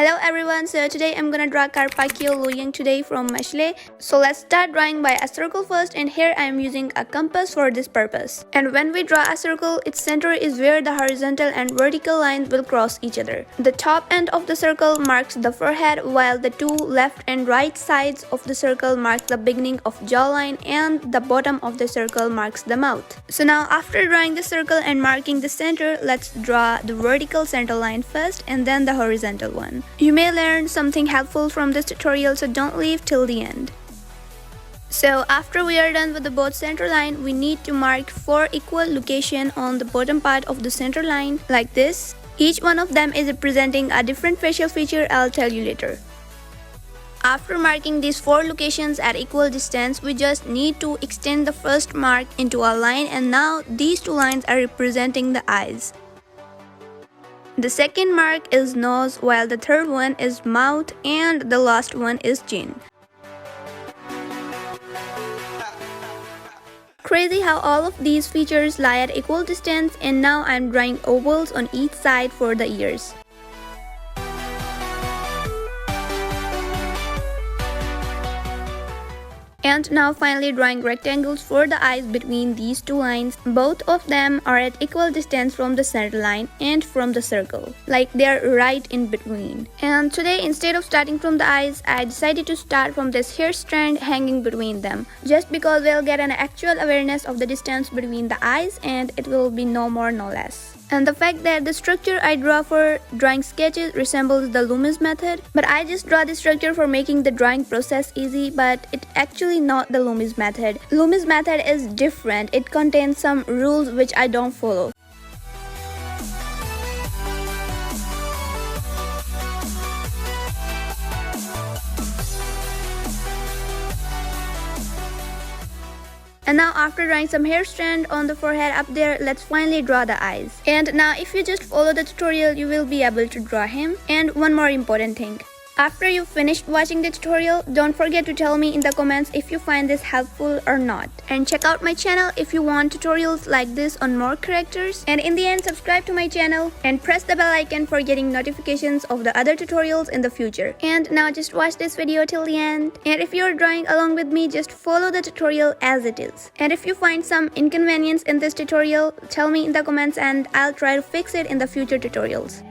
Hello everyone, so today I'm gonna draw Carpaccio Luo-Yang today from Mashle. So let's start drawing by a circle first, and here I am using a compass for this purpose. And when we draw a circle, its center is where the horizontal and vertical lines will cross each other. The top end of the circle marks the forehead, while the two left and right sides of the circle mark the beginning of jawline, and the bottom of the circle marks the mouth. So now after drawing the circle and marking the center, let's draw the vertical center line first and then the horizontal one. You may learn something helpful from this tutorial, so don't leave till the end. So after we are done with the both center line, we need to mark 4 equal locations on the bottom part of the center line like this. Each one of them is representing a different facial feature. I'll tell you later. After marking these 4 locations at equal distance, we just need to extend the first mark into a line, and now these 2 lines are representing the eyes. The second mark is nose, while the third one is mouth, and the last one is chin. Crazy how all of these features lie at equal distance, and now I'm drawing ovals on each side for the ears. And now finally drawing rectangles for the eyes between these 2 lines. Both of them are at equal distance from the center line and from the circle, like they are right in between. And today, instead of starting from the eyes, I decided to start from this hair strand hanging between them, just because we'll get an actual awareness of the distance between the eyes, and it will be no more no less. And the fact that the structure I draw for drawing sketches resembles the Loomis method, but I just draw this structure for making the drawing process easy, but it's actually not the Loomis method. Loomis method is different. It contains some rules which I don't follow. And now after drawing some hair strand on the forehead up there, let's finally draw the eyes. And now if you just follow the tutorial, you will be able to draw him. And one more important thing. After you finished watching the tutorial, don't forget to tell me in the comments if you find this helpful or not. And check out my channel if you want tutorials like this on more characters. And in the end, subscribe to my channel and press the bell icon for getting notifications of the other tutorials in the future. And now just watch this video till the end. And if you're drawing along with me, just follow the tutorial as it is. And if you find some inconvenience in this tutorial, tell me in the comments and I'll try to fix it in the future tutorials.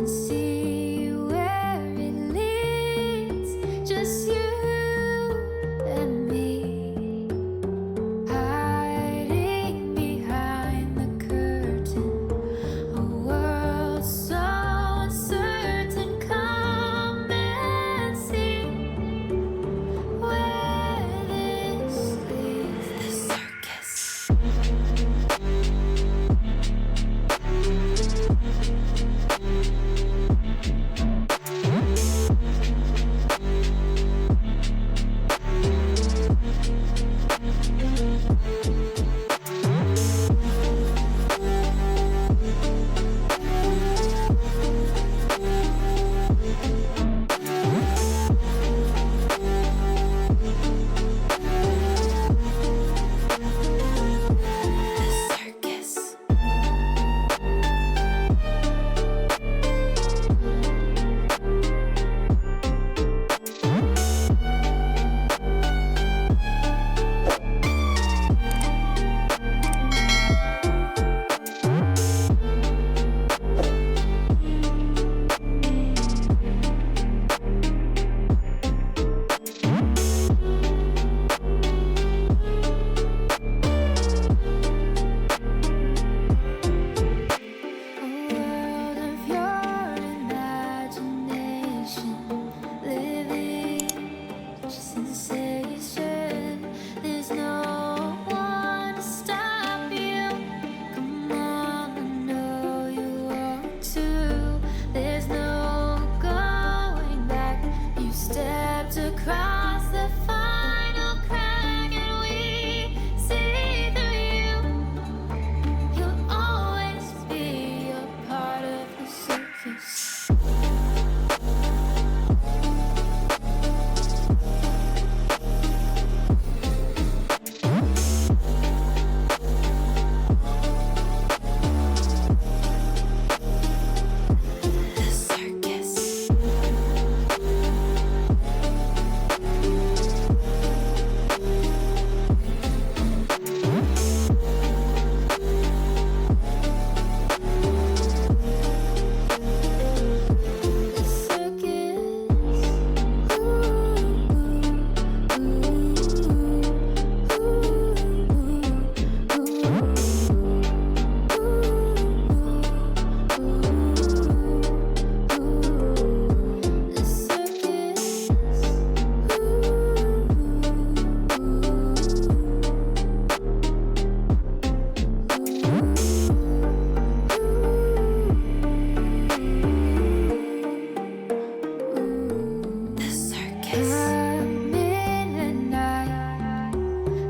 and see where it leads. Just you and me, hiding behind the curtain. A world so uncertain. Come and see where this leads. The circus. Across the final crack, and we see through you. You'll always be a part of the circus.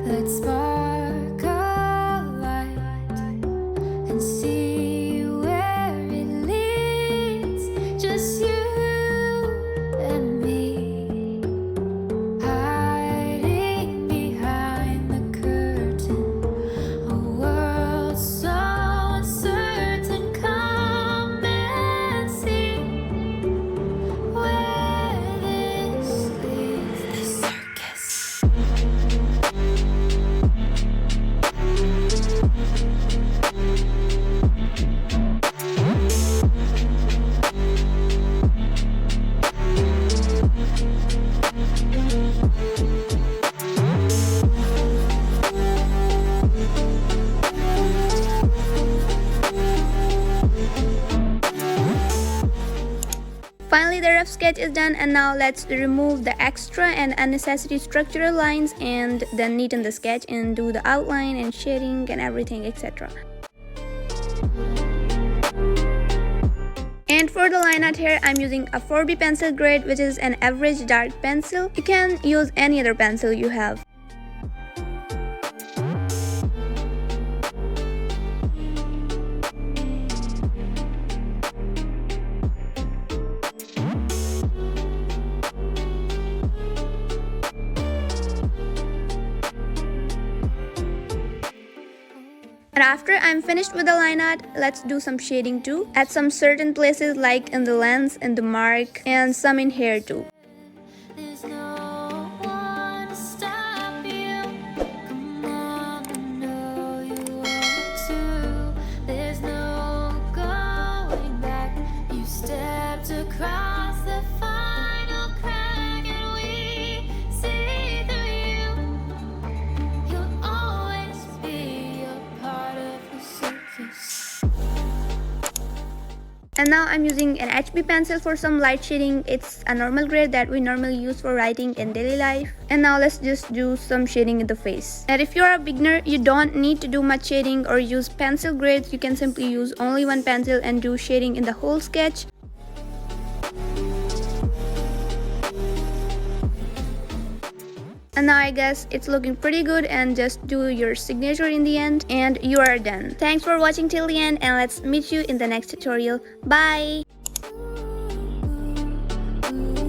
Let's spark a light and see where it leads. Just you and me, hiding behind the curtain. A world so uncertain. Come and see where this leads. The circus. Finally, the rough sketch is done, and now let's remove the extra and unnecessary structural lines and then neaten the sketch and do the outline and shading and everything, etc. And for the line art here, I'm using a 4B pencil grade, which is an average dark pencil. You can use any other pencil you have. And after I'm finished with the line art, let's do some shading too, at some certain places like in the lens, in the mark, and some in here too. There's no one to stop you. Come on, I know you want to. There's no going back. You step And now I'm using an HB pencil for some light shading. It's a normal grade that we normally use for writing in daily life. And now let's just do some shading in the face. And if you're a beginner, you don't need to do much shading or use pencil grades. You can simply use only one pencil and do shading in the whole sketch. And now I guess it's looking pretty good, and just do your signature in the end and you are done. Thanks for watching till the end, and let's meet you in the next tutorial. Bye! Ooh.